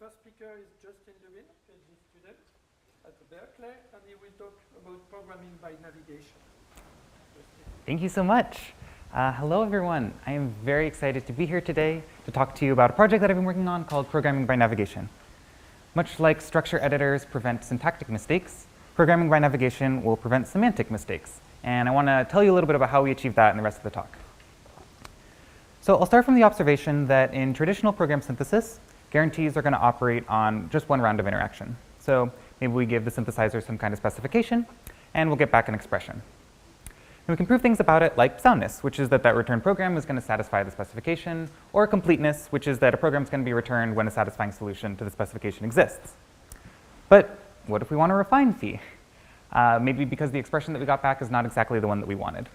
first speaker is Lubin, PhD student at Berkeley, and he will talk about programming by navigation. Thank you so much. Hello, everyone. I am very excited to be here today to talk to you about a project that I've been working on called Programming by Navigation. Much like structure editors prevent syntactic mistakes, programming by navigation will prevent semantic mistakes. And I want to tell you a little bit about how we achieve that in the rest of the talk. So I'll start from the observation that in traditional program synthesis, guarantees are going to operate on just one round of interaction. So maybe we give the synthesizer some kind of specification, and we'll get back an expression. And we can prove things about it like soundness, which is that that return program is going to satisfy the specification, or completeness, which is that a program is going to be returned when a satisfying solution to the specification exists. But what if we want to refine phi? Maybe because the expression that we got back is not exactly the one that we wanted.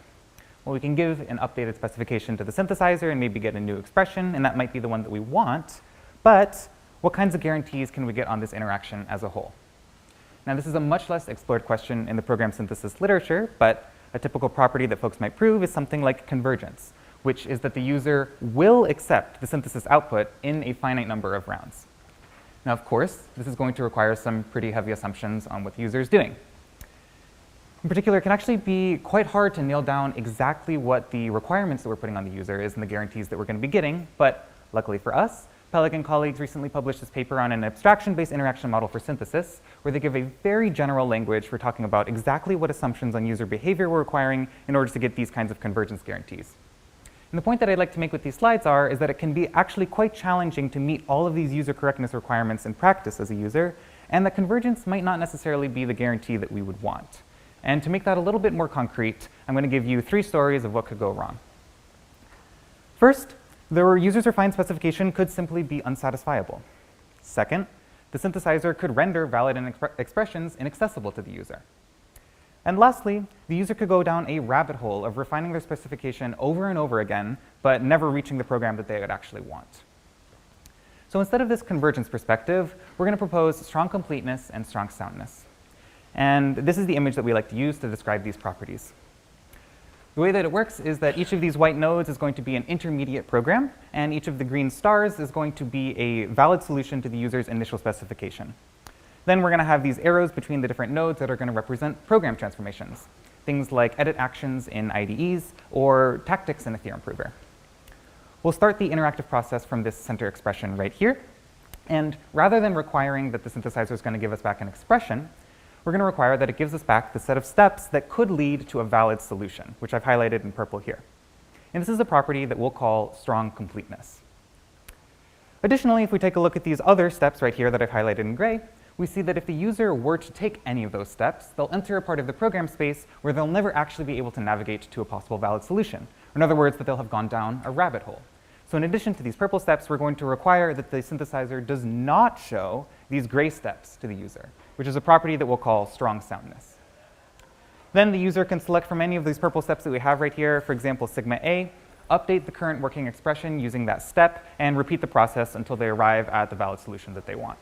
Well, we can give an updated specification to the synthesizer and maybe get a new expression, and that might be the one that we want. But what kinds of guarantees can we get on this interaction as a whole? Now, this is a much less explored question in the program synthesis literature, but a typical property that folks might prove is something like convergence, which is that the user will accept the synthesis output in a finite number of rounds. Now, of course, this is going to require some pretty heavy assumptions on what the user is doing. In particular, it can actually be quite hard to nail down exactly what the requirements that we're putting on the user is and the guarantees that we're going to be getting, but luckily for us, Peleg and colleagues recently published this paper on an abstraction-based interaction model for synthesis, where they give a very general language for talking about exactly what assumptions on user behavior we're requiring in order to get these kinds of convergence guarantees. And the point that I'd like to make with these slides is that it can be actually quite challenging to meet all of these user correctness requirements in practice as a user, and that convergence might not necessarily be the guarantee that we would want. And to make that a little bit more concrete, I'm going to give you 3 stories of what could go wrong. First, the user's refined specification could simply be unsatisfiable. Second, the synthesizer could render valid expressions inaccessible to the user. And lastly, the user could go down a rabbit hole of refining their specification over and over again, but never reaching the program that they would actually want. So instead of this convergence perspective, we're going to propose strong completeness and strong soundness. And this is the image that we like to use to describe these properties. The way that it works is that each of these white nodes is going to be an intermediate program, and each of the green stars is going to be a valid solution to the user's initial specification. Then we're going to have these arrows between the different nodes that are going to represent program transformations, things like edit actions in IDEs or tactics in a theorem prover. We'll start the interactive process from this center expression right here, and rather than requiring that the synthesizer is going to give us back an expression, we're going to require that it gives us back the set of steps that could lead to a valid solution, which I've highlighted in purple here. And this is a property that we'll call strong completeness. Additionally, if we take a look at these other steps right here that I've highlighted in gray, we see that if the user were to take any of those steps, they'll enter a part of the program space where they'll never actually be able to navigate to a possible valid solution. Or in other words, that they'll have gone down a rabbit hole. So in addition to these purple steps, we're going to require that the synthesizer does not show these gray steps to the user, which is a property that we'll call strong soundness. Then the user can select from any of these purple steps that we have right here, for example, sigma A, update the current working expression using that step, and repeat the process until they arrive at the valid solution that they want.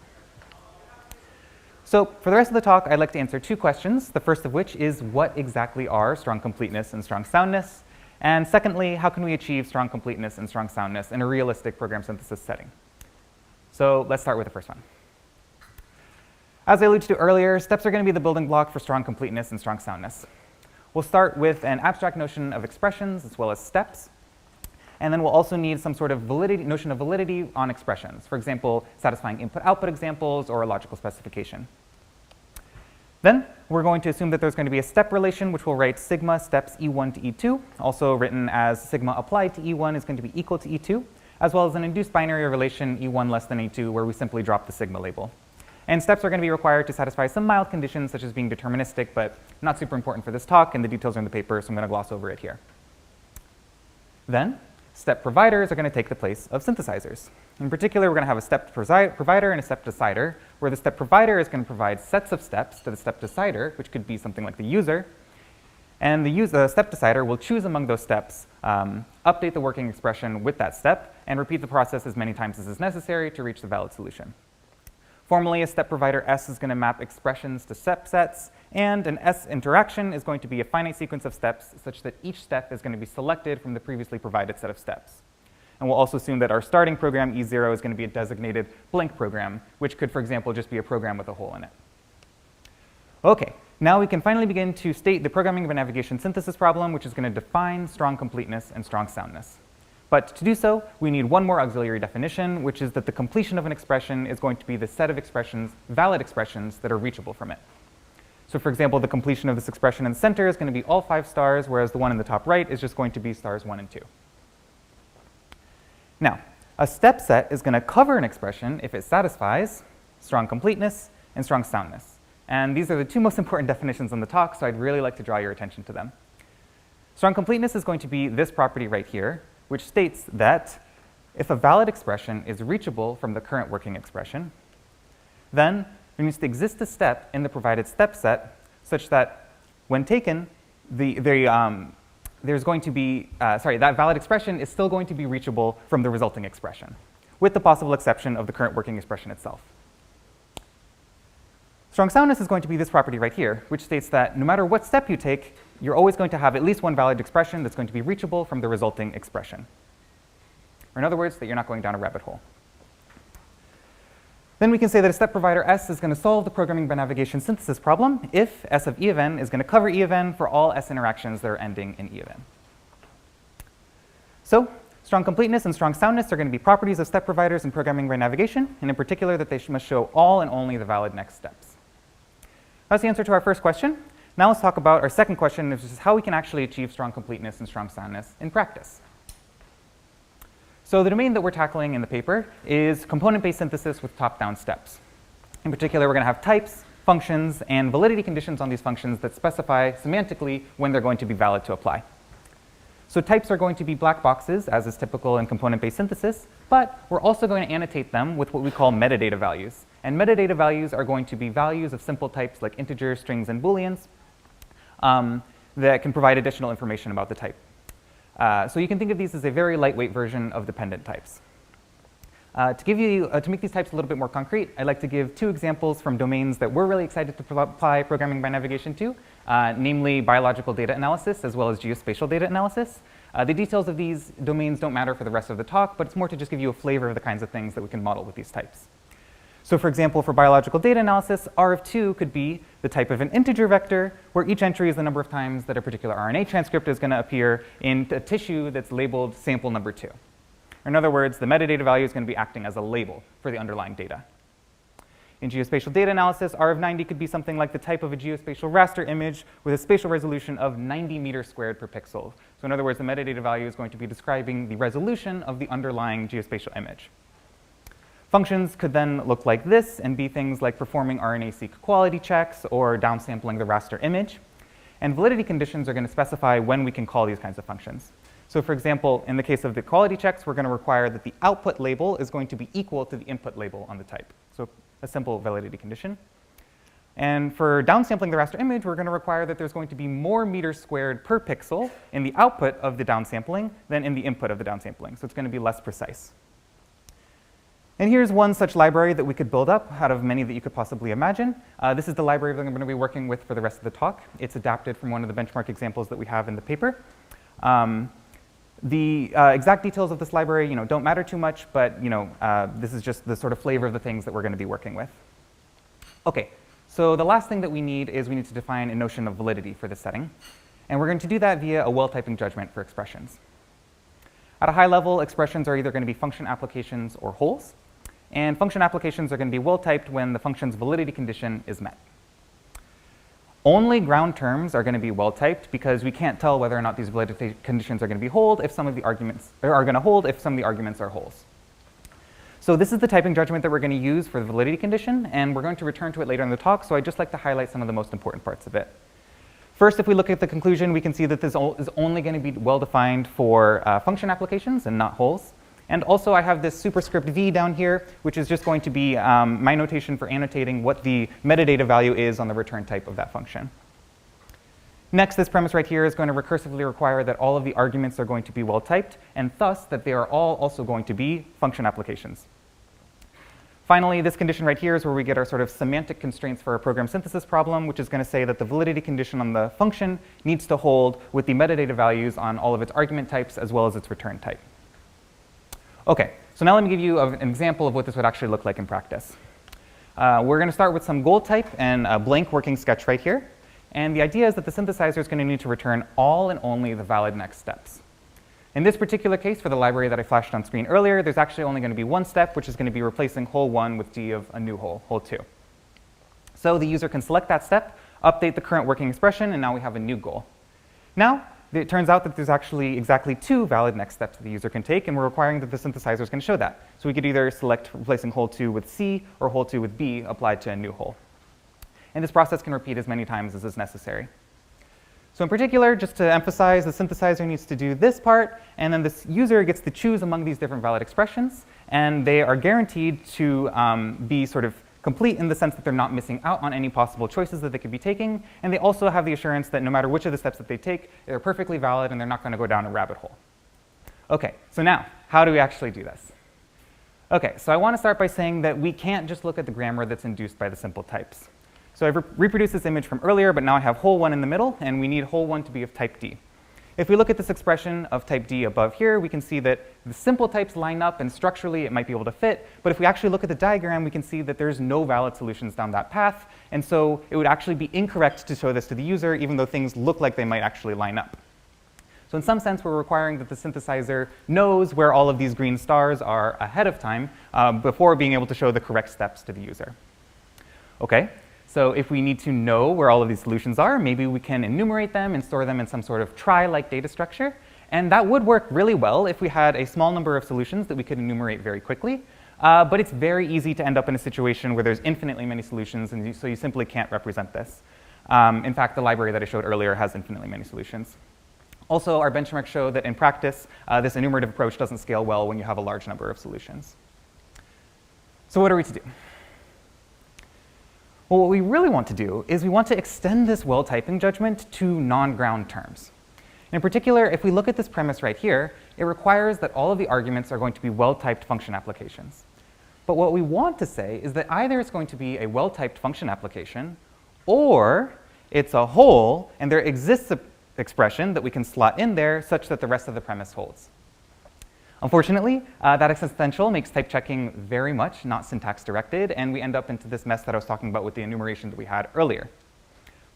So for the rest of the talk, I'd like to answer 2 questions, the first of which is what exactly are strong completeness and strong soundness? And secondly, how can we achieve strong completeness and strong soundness in a realistic program synthesis setting? So let's start with the first one. As I alluded to earlier, steps are going to be the building block for strong completeness and strong soundness. We'll start with an abstract notion of expressions as well as steps. And then we'll also need some sort of notion of validity on expressions. For example, satisfying input-output examples or a logical specification. Then we're going to assume that there's going to be a step relation, which we'll write sigma steps E1 to E2, also written as sigma applied to E1 is going to be equal to E2, as well as an induced binary relation E1 less than E2, where we simply drop the sigma label. And steps are going to be required to satisfy some mild conditions, such as being deterministic, but not super important for this talk, and the details are in the paper, so I'm going to gloss over it here. Then, step providers are going to take the place of synthesizers. In particular, we're going to have a step provider and a step decider, where the step provider is going to provide sets of steps to the step decider, which could be something like the user. And the step decider will choose among those steps, update the working expression with that step, and repeat the process as many times as is necessary to reach the valid solution. Formally, a step provider S is going to map expressions to step sets, and an S interaction is going to be a finite sequence of steps such that each step is going to be selected from the previously provided set of steps. And we'll also assume that our starting program, E0, is going to be a designated blank program, which could, for example, just be a program with a hole in it. OK, now we can finally begin to state the programming by navigation synthesis problem, which is going to define strong completeness and strong soundness. But to do so, we need one more auxiliary definition, which is that the completion of an expression is going to be the set of expressions, valid expressions, that are reachable from it. So for example, the completion of this expression in the center is going to be all 5 stars, whereas the one in the top right is just going to be stars 1 and 2. Now, a step set is going to cover an expression if it satisfies strong completeness and strong soundness. And these are the 2 most important definitions in the talk, so I'd really like to draw your attention to them. Strong completeness is going to be this property right here, which states that if a valid expression is reachable from the current working expression, then there needs to exist a step in the provided step set such that when taken, there's going to be, that valid expression is still going to be reachable from the resulting expression, with the possible exception of the current working expression itself. Strong soundness is going to be this property right here, which states that no matter what step you take, you're always going to have at least one valid expression that's going to be reachable from the resulting expression. Or in other words, that you're not going down a rabbit hole. Then we can say that a step provider S is going to solve the programming by navigation synthesis problem if S of E of n is going to cover E of n for all S interactions that are ending in E of n. So strong completeness and strong soundness are going to be properties of step providers in programming by navigation, and in particular that they must show all and only the valid next steps. That's the answer to our first question. Now let's talk about our second question, which is how we can actually achieve strong completeness and strong soundness in practice. So the domain that we're tackling in the paper is component-based synthesis with top-down steps. In particular, we're going to have types, functions, and validity conditions on these functions that specify semantically when they're going to be valid to apply. So types are going to be black boxes, as is typical in component-based synthesis, but we're also going to annotate them with what we call metadata values. And metadata values are going to be values of simple types like integers, strings, and booleans that can provide additional information about the type. So you can think of these as a very lightweight version of dependent types. To make these types a little bit more concrete, I'd like to give 2 examples from domains that we're really excited to apply programming by navigation to, namely biological data analysis as well as geospatial data analysis. The details of these domains don't matter for the rest of the talk, but it's more to just give you a flavor of the kinds of things that we can model with these types. So for example, for biological data analysis, R of 2 could be the type of an integer vector, where each entry is the number of times that a particular RNA transcript is going to appear in a tissue that's labeled sample number 2. In other words, the metadata value is going to be acting as a label for the underlying data. In geospatial data analysis, R of 90 could be something like the type of a geospatial raster image with a spatial resolution of 90 meters squared per pixel. So in other words, the metadata value is going to be describing the resolution of the underlying geospatial image. Functions could then look like this and be things like performing RNA-seq quality checks or downsampling the raster image. And validity conditions are going to specify when we can call these kinds of functions. So for example, in the case of the quality checks, we're going to require that the output label is going to be equal to the input label on the type. So a simple validity condition. And for downsampling the raster image, we're going to require that there's going to be more meters squared per pixel in the output of the downsampling than in the input of the downsampling. So it's going to be less precise. And here's one such library that we could build up out of many that you could possibly imagine. This is the library that I'm going to be working with for the rest of the talk. It's adapted from one of the benchmark examples that we have in the paper. The exact details of this library don't matter too much, but this is just the sort of flavor of the things that we're going to be working with. OK, so the last thing that we need is we need to define a notion of validity for this setting. And we're going to do that via a well-typing judgment for expressions. At a high level, expressions are either going to be function applications or holes. And function applications are going to be well-typed when the function's validity condition is met. Only ground terms are going to be well-typed because we can't tell whether or not these validity conditions are going to be hold if some of the arguments are going to hold if some of the arguments are holes. So this is the typing judgment that we're going to use for the validity condition, and we're going to return to it later in the talk, so I'd just like to highlight some of the most important parts of it. First, if we look at the conclusion, we can see that this is only going to be well-defined for function applications and not holes. And also, I have this superscript v down here, which is just going to be my notation for annotating what the metadata value is on the return type of that function. Next, this premise right here is going to recursively require that all of the arguments are going to be well-typed, and thus that they are all also going to be function applications. Finally, this condition right here is where we get our sort of semantic constraints for our program synthesis problem, which is going to say that the validity condition on the function needs to hold with the metadata values on all of its argument types as well as its return type. Okay, so now let me give you an example of what this would actually look like in practice. We're going to start with some goal type and a blank working sketch right here. And the idea is that the synthesizer is going to need to return all and only the valid next steps. In this particular case, for the library that I flashed on screen earlier, there's actually only going to be one step, which is going to be replacing hole 1 with D of a new hole, hole 2. So the user can select that step, update the current working expression, and now we have a new goal. Now, it turns out that there's actually exactly 2 valid next steps that the user can take, and we're requiring that the synthesizer is going to show that. So we could either select replacing hole 2 with C or hole 2 with B applied to a new hole. And this process can repeat as many times as is necessary. So in particular, just to emphasize, the synthesizer needs to do this part, and then this user gets to choose among these different valid expressions, and they are guaranteed to be sort of complete in the sense that they're not missing out on any possible choices that they could be taking, and they also have the assurance that no matter which of the steps that they take, they're perfectly valid and they're not going to go down a rabbit hole. Okay, so now, how do we actually do this? Okay, so I want to start by saying that we can't just look at the grammar that's induced by the simple types. So I've reproduced this image from earlier, but now I have hole 1 in the middle, and we need hole 1 to be of type D. If we look at this expression of type D above here, we can see that the simple types line up, and structurally it might be able to fit. But if we actually look at the diagram, we can see that there's no valid solutions down that path. And so it would actually be incorrect to show this to the user, even though things look like they might actually line up. So in some sense, we're requiring that the synthesizer knows where all of these green stars are ahead of time before being able to show the correct steps to the user. Okay. So if we need to know where all of these solutions are, maybe we can enumerate them and store them in some sort of trie-like data structure. And that would work really well if we had a small number of solutions that we could enumerate very quickly. But it's very easy to end up in a situation where there's infinitely many solutions, and so you simply can't represent this. In fact, the library that I showed earlier has infinitely many solutions. Also, our benchmarks show that in practice, this enumerative approach doesn't scale well when you have a large number of solutions. So what are we to do? Well, what we really want to do is we want to extend this well-typing judgment to non-ground terms. In particular, if we look at this premise right here, it requires that all of the arguments are going to be well-typed function applications. But what we want to say is that either it's going to be a well-typed function application, or it's a hole, and there exists an expression that we can slot in there such that the rest of the premise holds. Unfortunately, that existential makes type checking very much not syntax directed, and we end up into this mess that I was talking about with the enumeration that we had earlier.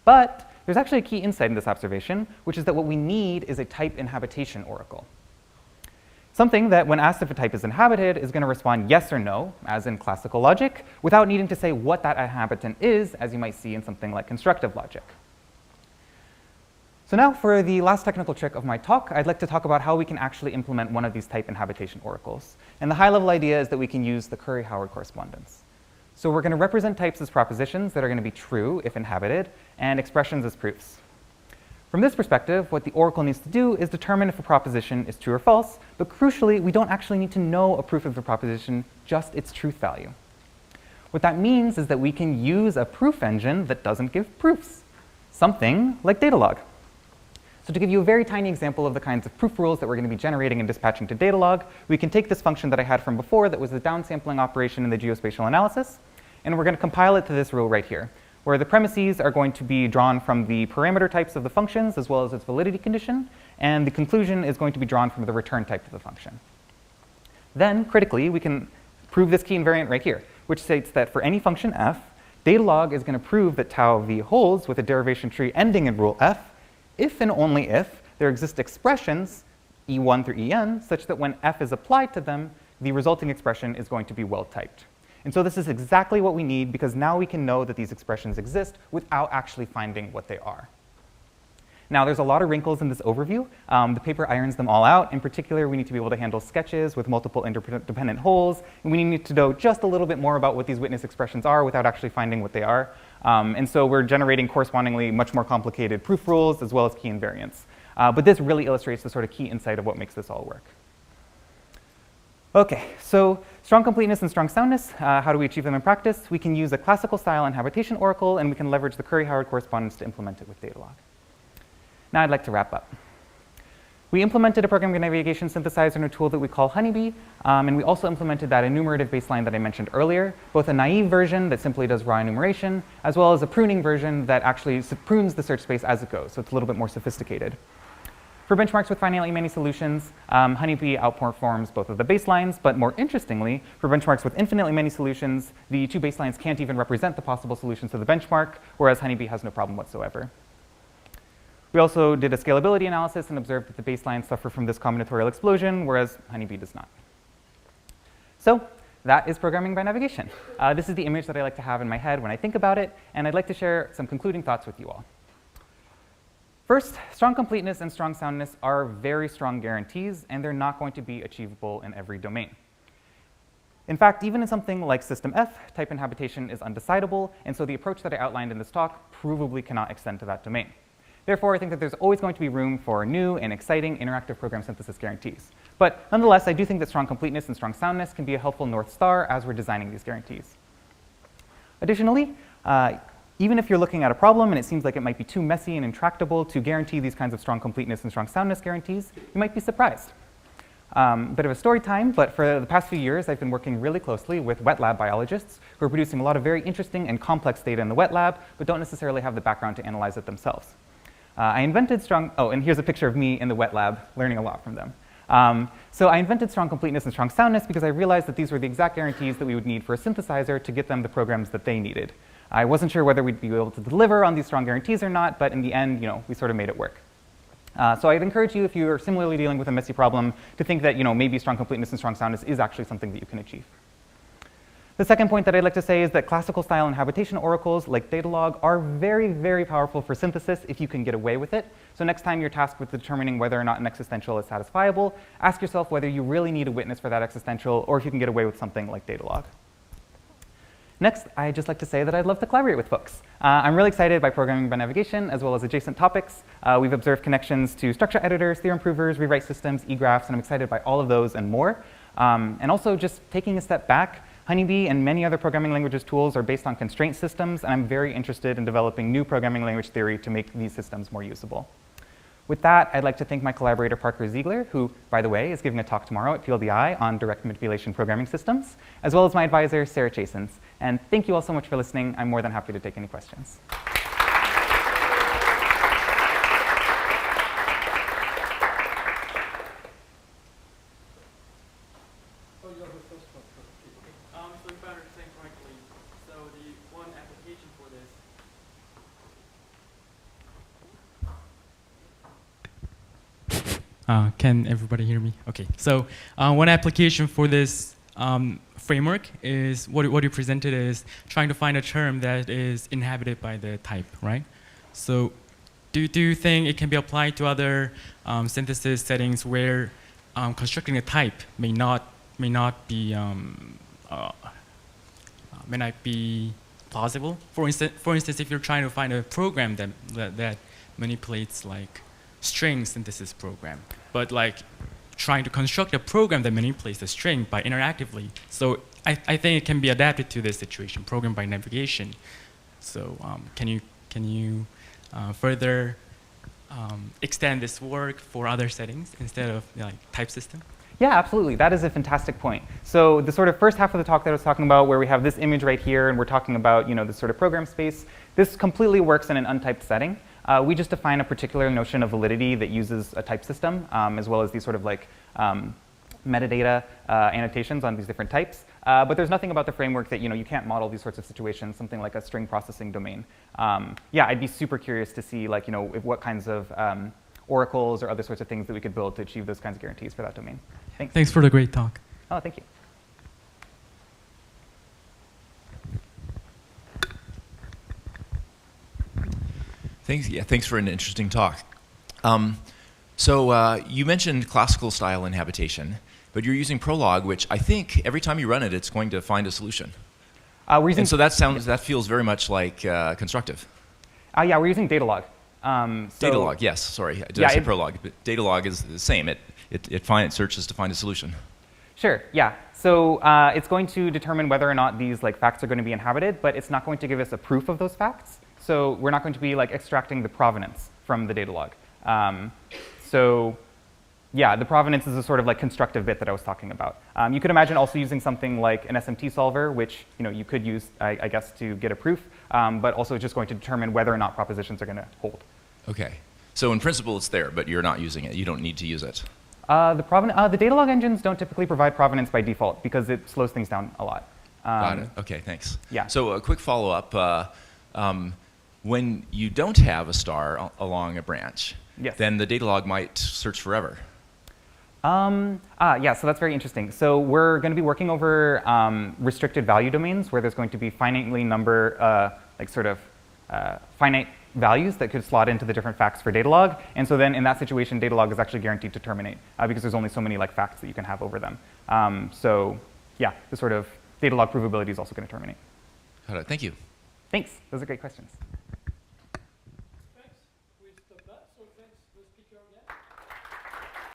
But there's actually a key insight in this observation, which is that what we need is a type inhabitation oracle. Something that, when asked if a type is inhabited, is going to respond yes or no, as in classical logic, without needing to say what that inhabitant is, as you might see in something like constructive logic. So now, for the last technical trick of my talk, I'd like to talk about how we can actually implement one of these type inhabitation oracles. And the high-level idea is that we can use the Curry-Howard correspondence. So we're going to represent types as propositions that are going to be true if inhabited, and expressions as proofs. From this perspective, what the oracle needs to do is determine if a proposition is true or false, but crucially, we don't actually need to know a proof of the proposition, just its truth value. What that means is that we can use a proof engine that doesn't give proofs, something like Datalog. So to give you a very tiny example of the kinds of proof rules that we're going to be generating and dispatching to Datalog, we can take this function that I had from before that was the downsampling operation in the geospatial analysis, and we're going to compile it to this rule right here, where the premises are going to be drawn from the parameter types of the functions as well as its validity condition, and the conclusion is going to be drawn from the return type of the function. Then, critically, we can prove this key invariant right here, which states that for any function f, Datalog is going to prove that tau v holds with a derivation tree ending in rule f, if and only if there exist expressions, E1 through En, such that when f is applied to them, the resulting expression is going to be well-typed. And so this is exactly what we need, because now we can know that these expressions exist without actually finding what they are. Now, there's a lot of wrinkles in this overview. The paper irons them all out. In particular, we need to be able to handle sketches with multiple interdependent holes, and we need to know just a little bit more about what these witness expressions are without actually finding what they are. And so we're generating correspondingly much more complicated proof rules as well as key invariants. But this really illustrates the sort of key insight of what makes this all work. Okay, so strong completeness and strong soundness, how do we achieve them in practice? We can use a classical style inhabitation oracle, and we can leverage the Curry-Howard correspondence to implement it with Datalog. Now I'd like to wrap up. We implemented a programming navigation synthesizer in a tool that we call Honeybee, and we also implemented that enumerative baseline that I mentioned earlier, both a naive version that simply does raw enumeration, as well as a pruning version that actually prunes the search space as it goes, so it's a little bit more sophisticated. For benchmarks with finitely many solutions, Honeybee outperforms both of the baselines, but more interestingly, for benchmarks with infinitely many solutions, the two baselines can't even represent the possible solutions to the benchmark, whereas Honeybee has no problem whatsoever. We also did a scalability analysis and observed that the baselines suffer from this combinatorial explosion, whereas Honeybee does not. So that is programming by navigation. This is the image that I like to have in my head when I think about it, and I'd like to share some concluding thoughts with you all. First, strong completeness and strong soundness are very strong guarantees, and they're not going to be achievable in every domain. In fact, even in something like System F, type inhabitation is undecidable, and so the approach that I outlined in this talk provably cannot extend to that domain. Therefore, I think that there's always going to be room for new and exciting interactive program synthesis guarantees. But nonetheless, I do think that strong completeness and strong soundness can be a helpful North Star as we're designing these guarantees. Additionally, even if you're looking at a problem and it seems like it might be too messy and intractable to guarantee these kinds of strong completeness and strong soundness guarantees, you might be surprised. Bit of a story time, but for the past few years, I've been working really closely with wet lab biologists who are producing a lot of very interesting and complex data in the wet lab, but don't necessarily have the background to analyze it themselves. I invented strong, oh, and here's a picture of me in the wet lab learning a lot from them. So I invented strong completeness and strong soundness because I realized that these were the exact guarantees that we would need for a synthesizer to get them the programs that they needed. I wasn't sure whether we'd be able to deliver on these strong guarantees or not, but in the end, we sort of made it work. So I'd encourage you, if you are similarly dealing with a messy problem, to think that maybe strong completeness and strong soundness is actually something that you can achieve. The second point that I'd like to say is that classical style inhabitation oracles like Datalog are very, very powerful for synthesis if you can get away with it. So next time you're tasked with determining whether or not an existential is satisfiable, ask yourself whether you really need a witness for that existential or if you can get away with something like Datalog. Next, I'd just like to say that I'd love to collaborate with folks. I'm really excited by programming by navigation as well as adjacent topics. We've observed connections to structure editors, theorem provers, rewrite systems, eGraphs, and I'm excited by all of those and more. And also just taking a step back, Honeybee and many other programming languages tools are based on constraint systems, and I'm very interested in developing new programming language theory to make these systems more usable. With that, I'd like to thank my collaborator, Parker Ziegler, who, by the way, is giving a talk tomorrow at PLDI on direct manipulation programming systems, as well as my advisor, Sarah Chasins. And thank you all so much for listening. I'm more than happy to take any questions. So if I understand correctly, so the one application for this. Can everybody hear me? Okay. So one application for this framework is what you presented is trying to find a term that is inhabited by the type, right? So do you think it can be applied to other synthesis settings where constructing a type may not be plausible? For instance, if you're trying to find a program that manipulates like string synthesis program, but like trying to construct a program that manipulates the string by interactively. So I think it can be adapted to this situation, program by navigation. So can you further extend this work for other settings instead of like type system? Yeah, absolutely. That is a fantastic point. So the sort of first half of the talk that I was talking about, where we have this image right here, and we're talking about this sort of program space, this completely works in an untyped setting. We just define a particular notion of validity that uses a type system, as well as these sort of like metadata annotations on these different types. But there's nothing about the framework that you can't model these sorts of situations, something like a string processing domain. Yeah, I'd be super curious to see like what kinds of oracles or other sorts of things that we could build to achieve those kinds of guarantees for that domain. Thanks. Thanks for the great talk. Oh, thank you. Thanks for an interesting talk. So you mentioned classical style inhabitation, but you're using Prolog, which I think every time you run it, it's going to find a solution. We're using, and so that feels very much like constructive. Yeah, we're using Datalog. Datalog, yes. Sorry, I say Prolog, but Datalog is the same. It searches to find a solution. Sure. Yeah. So it's going to determine whether or not these like facts are going to be inhabited, but it's not going to give us a proof of those facts. So we're not going to be like extracting the provenance from the Datalog. So yeah, the provenance is a sort of like constructive bit that I was talking about. You could imagine also using something like an SMT solver, which you could use, I guess, to get a proof, but also just going to determine whether or not propositions are going to hold. Okay. So in principle, it's there, but you're not using it. You don't need to use it. The Datalog engines don't typically provide provenance by default because it slows things down a lot. Got it. Okay, thanks. Yeah. So a quick follow-up. When you don't have a star along a branch, Yes. then the Datalog might search forever. Yeah, so that's very interesting. So we're going to be working over restricted value domains where there's going to be finitely finite values that could slot into the different facts for Datalog. And so then in that situation, Datalog is actually guaranteed to terminate because there's only so many facts that you can have over them. So yeah, the sort of Datalog provability is also going to terminate. Got it. Thank you. Thanks. Those are great questions.